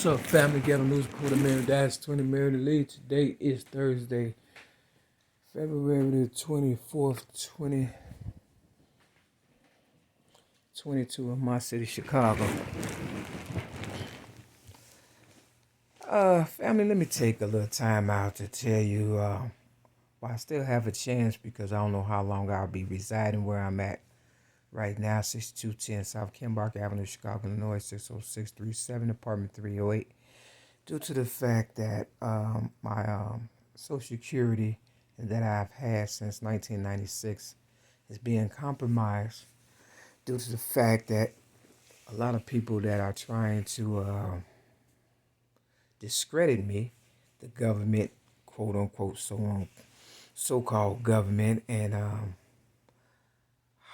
What's up, family? Ghetto News Reporter, Mary Dash, 20 Mary the Lead. Today is Thursday, February the 24th, 2022 in my city, Chicago. Family, let me take a little time out to tell you why I still have a chance, because I don't know how long I'll be residing where I'm at right now, 6210 South Kimbark Avenue, Chicago, Illinois, 60637, apartment 308. Due to the fact that my Social Security that I've had since 1996 is being compromised, due to the fact that a lot of people that are trying to discredit me, the government, quote unquote, so-called government, and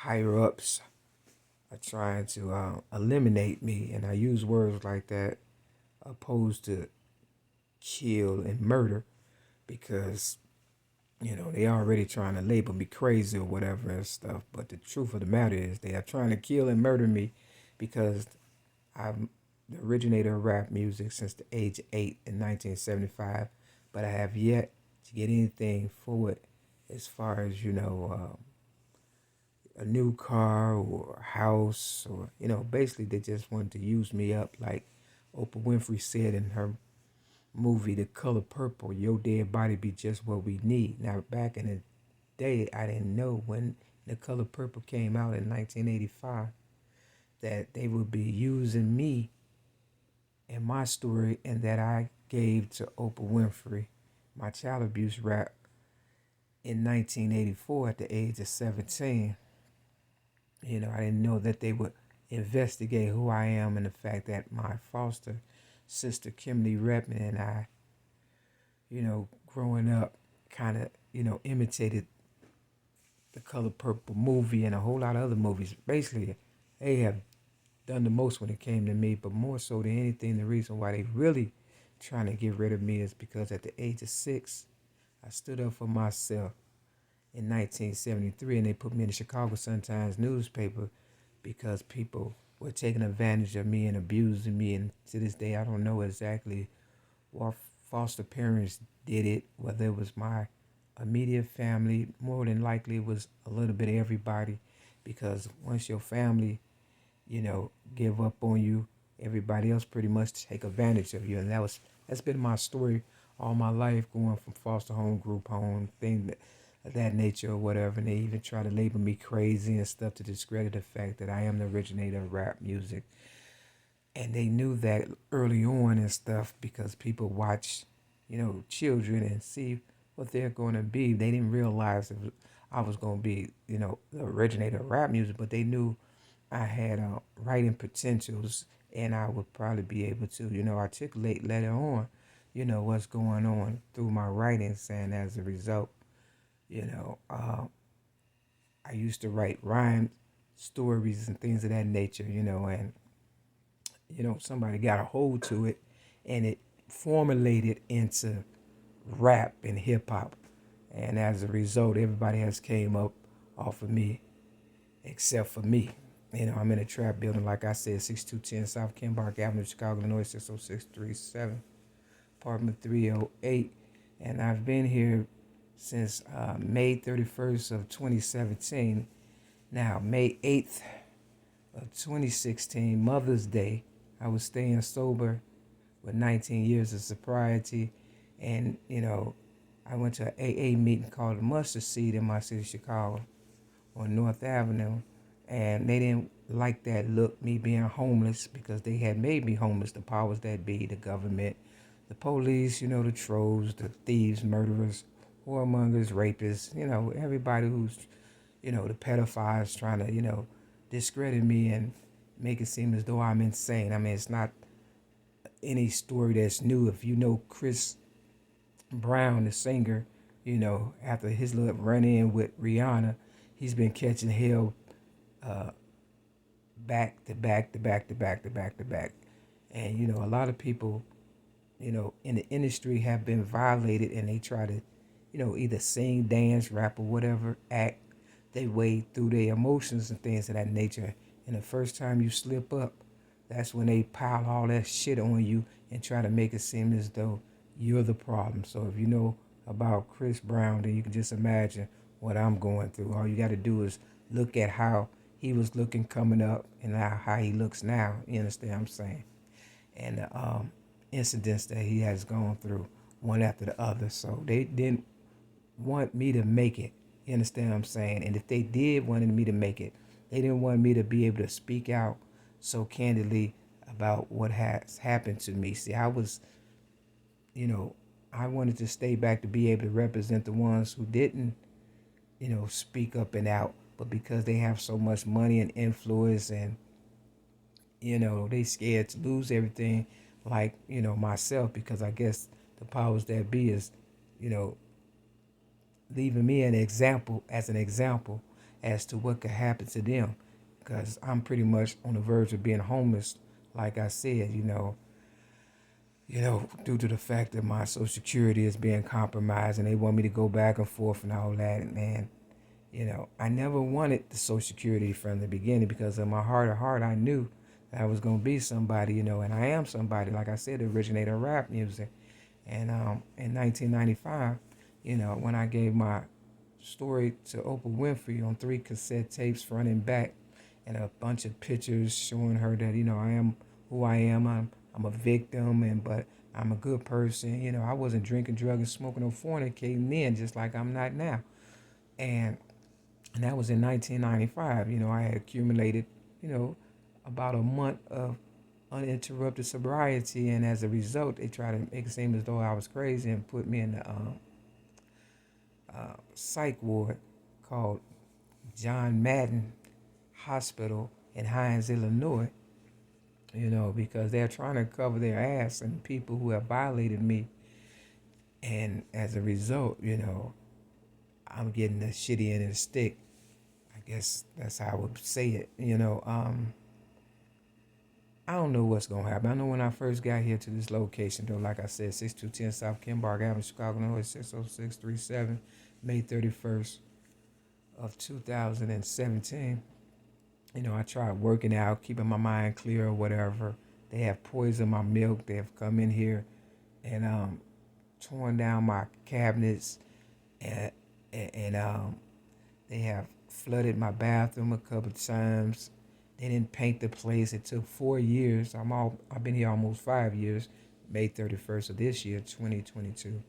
higher ups are trying to eliminate me, and I use words like that opposed to kill and murder, because they already trying to label me crazy or whatever and stuff. But the truth of the matter is they are trying to kill and murder me because I'm the originator of rap music since the age of 8 in 1975, but I have yet to get anything for it as far as a new car or a house, or basically they just wanted to use me up, like Oprah Winfrey said in her movie The Color Purple, your dead body be just what we need. Now, back in the day, I didn't know when The Color Purple came out in 1985 that they would be using me and my story, and that I gave to Oprah Winfrey my child abuse rap in 1984 at the age of 17. I didn't know that they would investigate who I am, and the fact that my foster sister Kimberly Redmond and I, growing up, kind of, imitated The Color Purple movie and a whole lot of other movies. Basically, they have done the most when it came to me, but more so than anything, the reason why they really trying to get rid of me is because at the age of 6, I stood up for myself in 1973, and they put me in the Chicago Sun-Times newspaper because people were taking advantage of me and abusing me. And to this day, I don't know exactly what foster parents did it, whether it was my immediate family. More than likely, it was a little bit of everybody, because once your family, give up on you, everybody else pretty much take advantage of you. And that's been my story all my life, going from foster home, group home, thing of that nature or whatever. And they even try to label me crazy and stuff to discredit the fact that I am the originator of rap music. And they knew that early on and stuff, because people watch, children and see what they're going to be. They didn't realize I was going to be, the originator of rap music, but they knew I had writing potentials, and I would probably be able to, articulate later on, what's going on through my writings. And as a result, I used to write rhyme stories and things of that nature, and, somebody got a hold to it, and it formulated into rap and hip hop. And as a result, everybody has came up off of me except for me. I'm in a trap building, like I said, 6210 South Kimbark Avenue, Chicago, Illinois, 60637, apartment 308. And I've been here since May 31st of 2017. Now, May 8th of 2016, Mother's Day, I was staying sober with 19 years of sobriety. And, I went to an AA meeting called the Mustard Seed in my city, Chicago, on North Avenue. And they didn't like that look, me being homeless, because they had made me homeless, the powers that be, the government, the police, the trolls, the thieves, murderers, whoremongers, rapists, everybody who's, the pedophiles trying to, discredit me and make it seem as though I'm insane. I mean, it's not any story that's new. If you know Chris Brown, the singer, after his little run-in with Rihanna, he's been catching hell back to back to back to back to back to back. And, a lot of people, in the industry have been violated, and they try to, either sing, dance, rap, or whatever, act their way through their emotions and things of that nature. And the first time you slip up, that's when they pile all that shit on you and try to make it seem as though you're the problem. So if you know about Chris Brown, then you can just imagine what I'm going through. All you got to do is look at how he was looking coming up and how he looks now. You understand what I'm saying? And the incidents that he has gone through one after the other. So they didn't want me to make it. You understand what I'm saying? And if they did wanted me to make it, they didn't want me to be able to speak out so candidly about what has happened to me. See, I was, I wanted to stay back to be able to represent the ones who didn't, speak up and out. But because they have so much money and influence and, they scared to lose everything like, myself, because I guess the powers that be is, you know, leaving me an example as to what could happen to them, because I'm pretty much on the verge of being homeless, like I said, due to the fact that my Social Security is being compromised and they want me to go back and forth and all that. And, I never wanted the Social Security from the beginning, because in my heart of heart, I knew that I was going to be somebody, and I am somebody, like I said, the originator of rap music. And in 1995, when I gave my story to Oprah Winfrey on 3 cassette tapes, front and back, and a bunch of pictures showing her that, I am who I am. I'm a victim, but I'm a good person. I wasn't drinking, drugging, smoking, or fornicating then, just like I'm not now. And that was in 1995. I had accumulated, about a month of uninterrupted sobriety, and as a result, they tried to make it seem as though I was crazy and put me in the psych ward called John Madden Hospital in Hines, Illinois, because they're trying to cover their ass and people who have violated me. And as a result, I'm getting the shitty end of the stick. I guess that's how I would say it. I don't know what's going to happen. I know when I first got here to this location, though, like I said, 6210 South Kimbark Avenue, Chicago, Illinois, 60637, May 31st of 2017. I tried working out, keeping my mind clear or whatever. They have poisoned my milk. They have come in here and torn down my cabinets, and they have flooded my bathroom a couple of times. They didn't paint the place. It took 4 years. I've been here almost 5 years. May 31st of this year, 2022.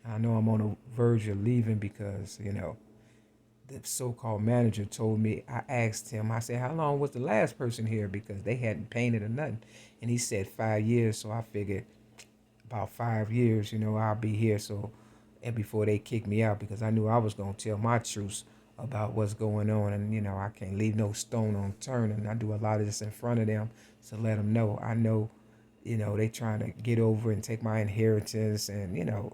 I know I'm on the verge of leaving because, the so-called manager told me, I asked him, I said, how long was the last person here? Because they hadn't painted or nothing. And he said 5 years. So I figured about 5 years, I'll be here. And before they kick me out, because I knew I was going to tell my truths about what's going on. And, I can't leave no stone unturned. And I do a lot of this in front of them to let them know. I know, they trying to get over and take my inheritance and,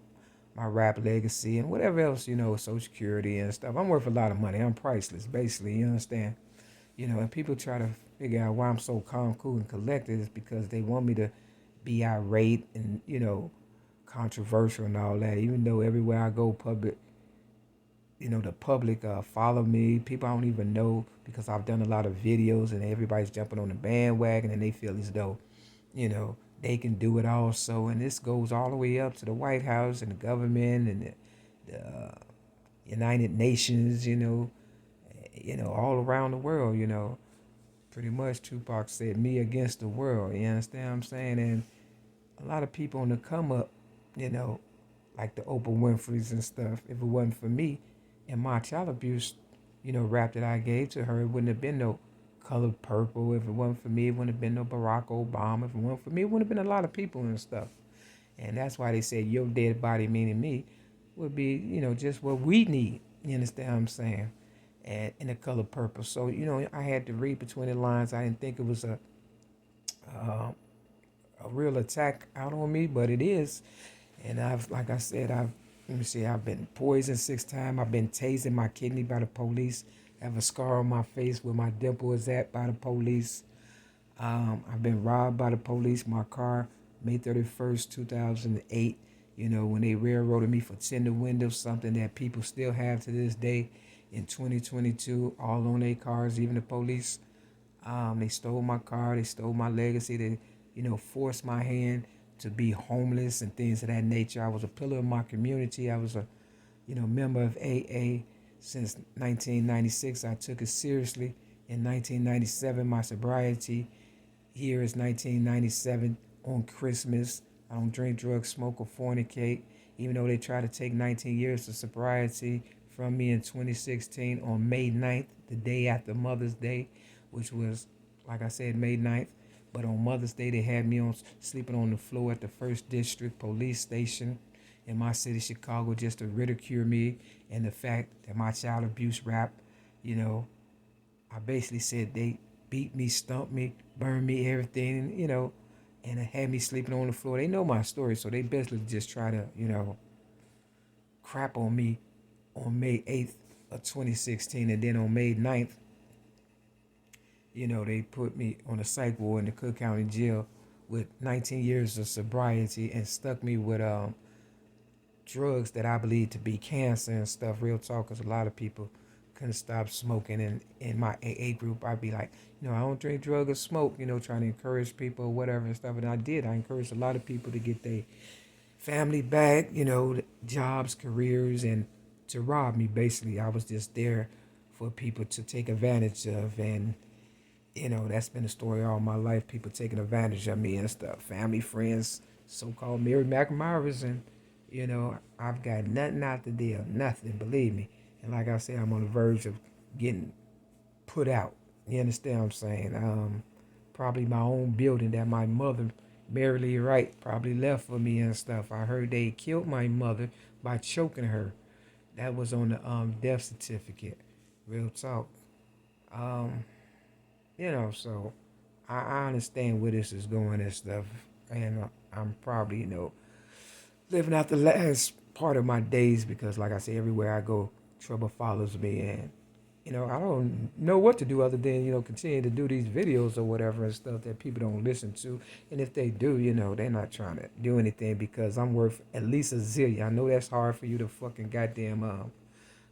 my rap legacy and whatever else, Social Security and stuff. I'm worth a lot of money. I'm priceless, basically, you understand? And people try to figure out why I'm so calm, cool, and collected is because they want me to be irate and, controversial and all that. Even though everywhere I go public, the public follow me. People I don't even know, because I've done a lot of videos and everybody's jumping on the bandwagon and they feel as though, they can do it also. And this goes all the way up to the White House and the government and the United Nations, all around the world, Pretty much Tupac said, me against the world, you understand what I'm saying? And a lot of people on the come up, like the Oprah Winfreys and stuff, if it wasn't for me and my child abuse, rap that I gave to her, it wouldn't have been no Color Purple. If it wasn't for me, it wouldn't have been no Barack Obama. If it wasn't for me, it wouldn't have been a lot of people and stuff. And that's why they said your dead body, meaning me, would be, just what we need. You understand what I'm saying? And in the Color Purple. So, I had to read between the lines. I didn't think it was a real attack out on me, but it is. And like I said, I've been poisoned 6 times. I've been tased in my kidney by the police. I have a scar on my face where my dimple is at by the police. I've been robbed by the police. My car, May 31st, 2008, when they railroaded me for tinted windows, something that people still have to this day in 2022, all on their cars, even the police. They stole my car. They stole my legacy. They, forced my hand to be homeless and things of that nature. I was a pillar of my community. I was a, member of AA since 1996. I took it seriously. In 1997, my sobriety year is 1997 on Christmas. I don't drink, drugs, smoke, or fornicate. Even though they tried to take 19 years of sobriety from me in 2016 on May 9th, the day after Mother's Day, which was, like I said, May 9th. But on Mother's Day, they had me on sleeping on the floor at the 1st District Police Station in my city, Chicago, just to ridicule me and the fact that my child abuse rap, you know, I basically said they beat me, stumped me, burned me, everything, and it had me sleeping on the floor. They know my story, so they basically just try to, crap on me on May 8th of 2016. And then on May 9th, they put me on a psych ward in the Cook County Jail with 19 years of sobriety and stuck me with drugs that I believe to be cancer and stuff. Real talk, because a lot of people couldn't stop smoking. And in my AA group, I'd be like, I don't drink, drug, or smoke, trying to encourage people or whatever and stuff. And I did. I encouraged a lot of people to get their family back, jobs, careers, and to rob me, basically. I was just there for people to take advantage of. And, that's been the story all my life, people taking advantage of me and stuff. Family, friends, so-called Mary McMyers, and, I've got nothing out the deal, nothing, believe me. And like I said, I'm on the verge of getting put out. You understand what I'm saying? Probably my own building that my mother, Mary Wright, probably left for me and stuff. I heard they killed my mother by choking her. That was on the death certificate. Real talk. Um, so I understand where this is going and stuff. And I'm probably, living out the last part of my days because, like I say, everywhere I go, trouble follows me. And, I don't know what to do other than, continue to do these videos or whatever and stuff that people don't listen to. And if they do, they're not trying to do anything because I'm worth at least a zillion. I know that's hard for you to fucking goddamn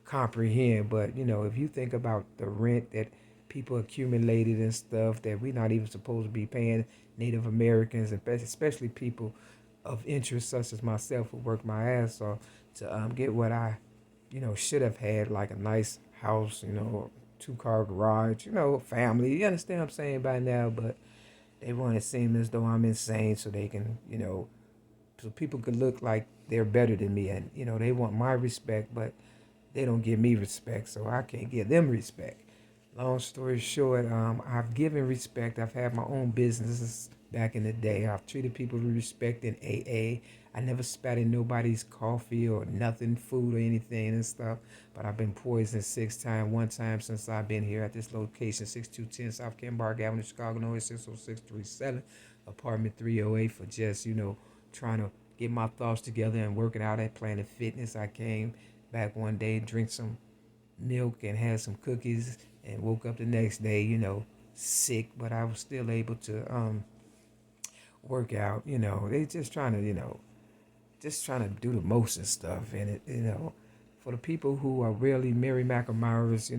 comprehend, but, if you think about the rent that people accumulated and stuff that we're not even supposed to be paying Native Americans, and especially people of interest such as myself who work my ass off to get what I, should have had, like a nice house, 2-car garage, family. You understand what I'm saying by now? But they want to seem as though I'm insane so they can, so people could look like they're better than me. And, they want my respect, but they don't give me respect, so I can't give them respect. Long story short, I've given respect. I've had my own businesses back in the day. I've treated people with respect in AA. I never spat in nobody's coffee or nothing, food or anything and stuff. But I've been poisoned 6 times. One time since I've been here at this location, 6210 South Kenbark Avenue, Chicago, Illinois, 60637, apartment 308, for just, trying to get my thoughts together and working out at Planet Fitness. I came back one day, drink some milk and had some cookies and woke up the next day, sick, but I was still able to work out. They just trying to, just trying to do the most and stuff. And for the people who are really Mary McMyers,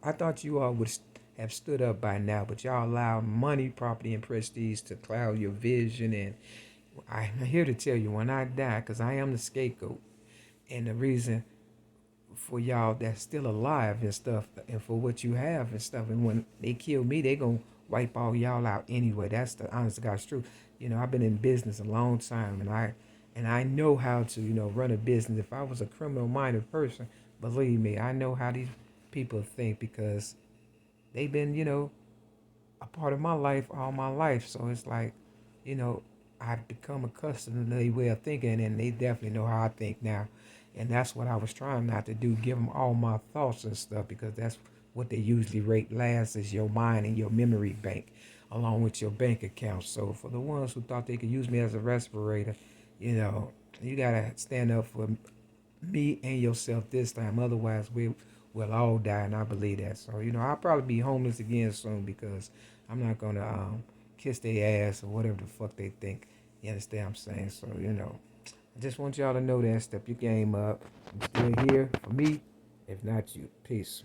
I thought you all would have stood up by now, but y'all allow money, property, and prestige to cloud your vision. And I'm here to tell you, when I die, because I am the scapegoat, and the reason for y'all that's still alive and stuff, and for what you have and stuff, and when they kill me, they gonna wipe all y'all out anyway. That's the honest to God's truth. I've been in business a long time, and I know how to run a business. If I was a criminal minded person, believe me, I know how these people think because they've been a part of my life all my life. So it's like, I've become accustomed to their way of thinking, and they definitely know how I think now. And that's what I was trying not to do, give them all my thoughts and stuff, because that's what they usually rate last is your mind and your memory bank, along with your bank account. So for the ones who thought they could use me as a respirator, you got to stand up for me and yourself this time. Otherwise, we'll all die, and I believe that. So, I'll probably be homeless again soon because I'm not going to kiss their ass or whatever the fuck they think. You understand what I'm saying? So, I just want y'all to know that. Step your game up. I'm still here for me, if not you. Peace.